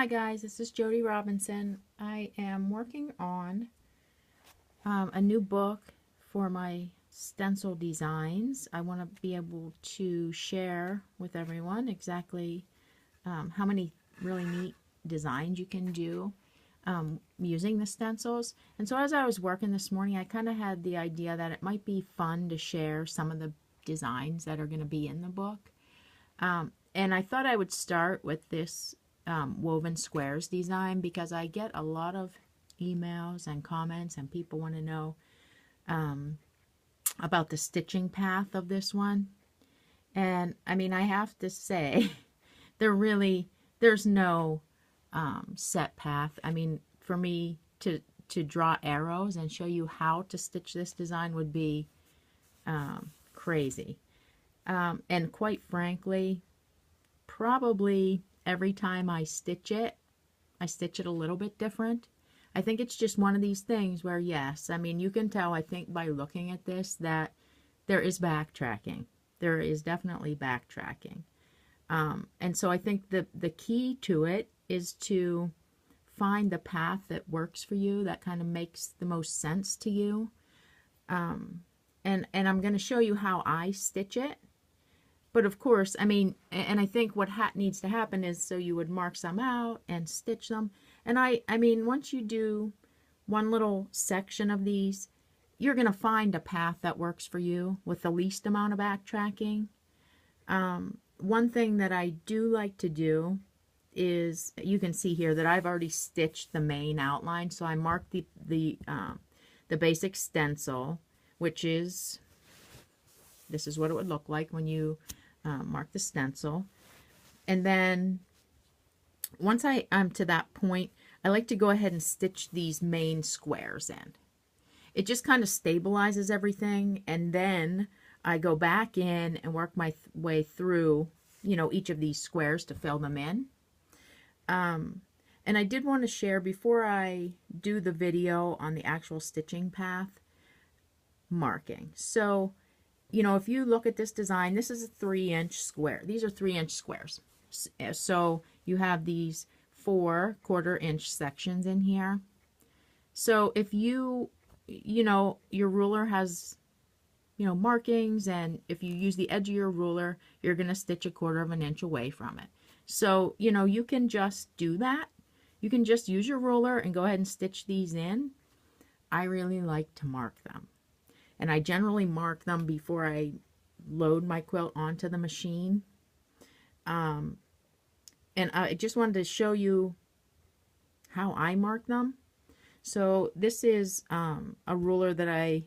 Hi guys, this is Jody Robinson. I am working on a new book for my stencil designs. I want to be able to share with everyone exactly how many really neat designs you can do using the stencils. And so as I was working this morning, I kind of had the idea that it might be fun to share some of the designs that are going to be in the book. And I thought I would start with this Woven Squares design because I get a lot of emails and comments and people want to know about the stitching path of this one. And I mean, I have to say, there's no set path. I mean, for me to draw arrows and show you how to stitch this design would be crazy. And quite frankly, probably every time I stitch it a little bit different. I think it's just one of these things where, yes, I mean, you can tell, I think, by looking at this that there is backtracking. There is definitely backtracking. And so I think the key to it is to find the path that works for you, that kind of makes the most sense to you. And I'm going to show you how I stitch it. But of course, I mean, and I think what needs to happen is so you would mark some out and stitch them. And I mean, once you do one little section of these, you're going to find a path that works for you with the least amount of backtracking. One thing that I do like to do is, you can see here that I've already stitched the main outline. So I marked the basic stencil, which is, this is what it would look like when you mark the stencil. And then once I'm to that point, I like to go ahead and stitch these main squares in. It just kind of stabilizes everything, and then I go back in and work my way through, you know, each of these squares to fill them in. And I did want to share, before I do the video on the actual stitching path, marking. So, you know, if you look at this design, this is a 3-inch square. These are 3-inch squares. So you have these 4 1/4-inch sections in here. So if you know, your ruler has, you know, markings, and if you use the edge of your ruler, you're going to stitch 1/4 inch away from it. So, you know, you can just do that. You can just use your ruler and go ahead and stitch these in. I really like to mark them. And I generally mark them before I load my quilt onto the machine. And I just wanted to show you how I mark them. So this is a ruler that I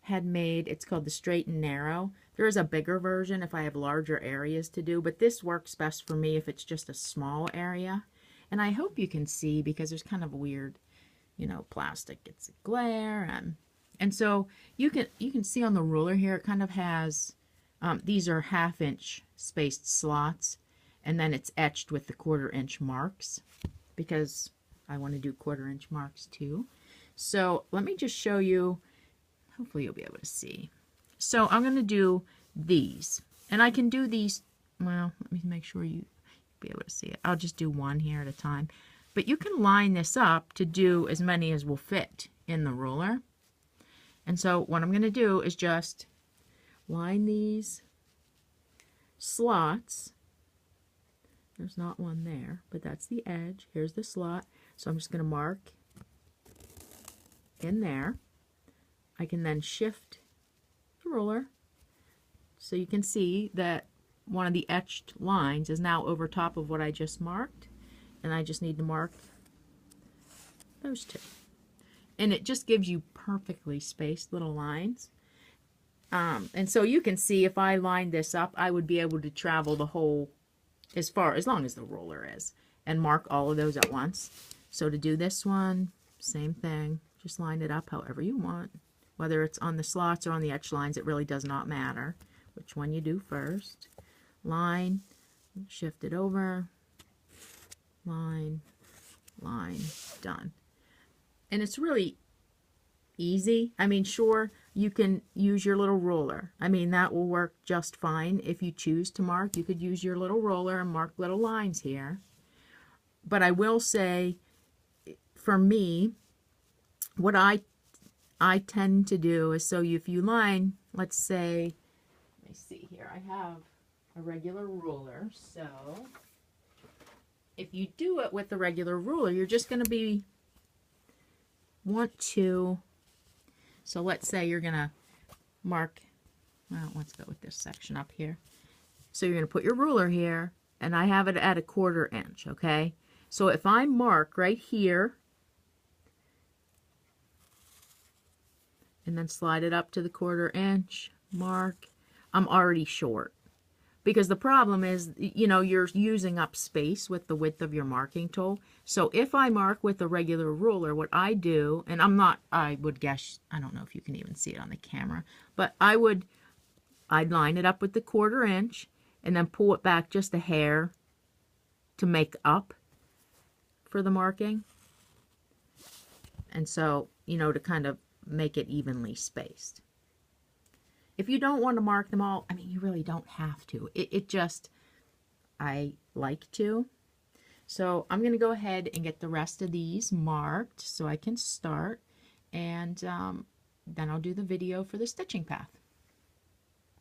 had made. It's called the Straight and Narrow. There is a bigger version if I have larger areas to do, but this works best for me if it's just a small area. And I hope you can see, because there's kind of a weird, you know, plastic gets a glare, and so you can see on the ruler here, it kind of has, these are 1/2 inch spaced slots, and then it's etched with the 1/4 inch marks, because I want to do 1/4 inch marks too. So let me just show you, hopefully you'll be able to see. So I'm going to do these, and I can do these, well, let me make sure you'll be able to see it. I'll just do one here at a time. But you can line this up to do as many as will fit in the ruler. And so what I'm going to do is just line these slots. There's not one there, but that's the edge. Here's the slot. So I'm just going to mark in there. I can then shift the ruler so you can see that one of the etched lines is now over top of what I just marked. And I just need to mark those two. And it just gives you perfectly spaced little lines. And so you can see, if I lined this up, I would be able to travel the whole, as long as the ruler is, and mark all of those at once. So to do this one, same thing. Just line it up however you want. Whether it's on the slots or on the etched lines, it really does not matter which one you do first. Line, shift it over, line, line, done. And it's really easy. I mean, sure, you can use your little ruler. I mean, that will work just fine if you choose to mark. You could use your little ruler and mark little lines here. But I will say, for me, what I tend to do is, so if you line, let's say, let me see here, I have a regular ruler, so if you do it with the regular ruler, you're just going to want to, so let's say you're going to mark, well, let's go with this section up here. So you're going to put your ruler here, and I have it at 1/4 inch, okay? So if I mark right here, and then slide it up to the 1/4 inch, mark, I'm already short. Because the problem is, you know, you're using up space with the width of your marking tool. So if I mark with a regular ruler, what I do, and I would guess, I don't know if you can even see it on the camera, but I'd line it up with the 1/4 inch and then pull it back just a hair to make up for the marking. And so, you know, to kind of make it evenly spaced. If you don't want to mark them all, I mean, you really don't have to. It just, I like to. So I'm going to go ahead and get the rest of these marked so I can start. And then I'll do the video for the stitching path.